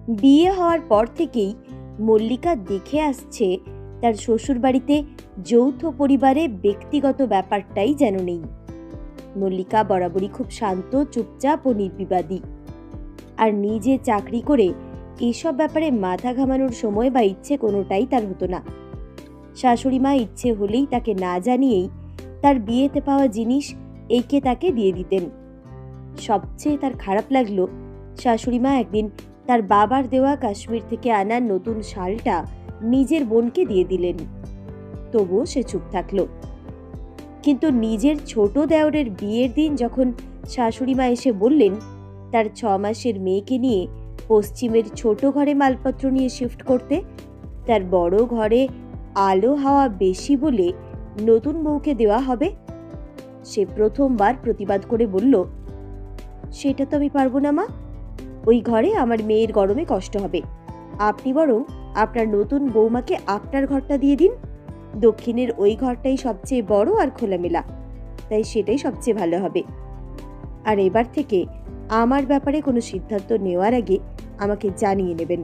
বিয়ে হওয়ার পর থেকেই মল্লিকা দেখে আসছে তার শ্বশুরবাড়িতে যৌথ পরিবারে ব্যক্তিগত ব্যাপারটাই যেন নেই। মল্লিকা বরাবরই খুব শান্ত, চুপচাপ ও নির্বিবাদী। আর নিজে চাকরি করে এইসব ব্যাপারে মাথা ঘামানোর সময় বা ইচ্ছে কোনোটাই তার হতো না। শাশুড়ি মা ইচ্ছে হলেই তাকে না জানিয়েই তার বিয়েতে পাওয়া জিনিস একে তাকে দিয়ে দিতেন। সবচেয়ে তার খারাপ লাগলো, শাশুড়ি মা একদিন তার বাবার দেওয়া কাশ্মীর থেকে আনা নতুন শালটা নিজের বোনকে দিয়ে দিলেন। তবুও সে চুপ থাকলো। কিন্তু নিজের ছোট দেওরের বিয়ের দিন যখন শাশুড়ি মা এসে বললেন তার 6 মাসের মেয়েকে নিয়ে পশ্চিমের ছোট ঘরে মালপত্র নিয়ে শিফট করতে, তার বড় ঘরে আলো হাওয়া বেশি বলে নতুন বউকে দেওয়া হবে, সে প্রথমবার প্রতিবাদ করে বলল, সেটা তো আমি পারবো না মা, ওই ঘরে আমার মেয়ের গরমে কষ্ট হবে। আপনি বরং আপনার নতুন বৌমাকে আপনার ঘরটা দিয়ে দিন। দক্ষিণের ওই ঘরটাই সবচেয়ে বড় আর খোলামেলা, তাই সেটাই সবচেয়ে ভালো হবে। আর এবার থেকে আমার ব্যাপারে কোনো সিদ্ধান্ত নেওয়ার আগে আমাকে জানিয়ে নেবেন।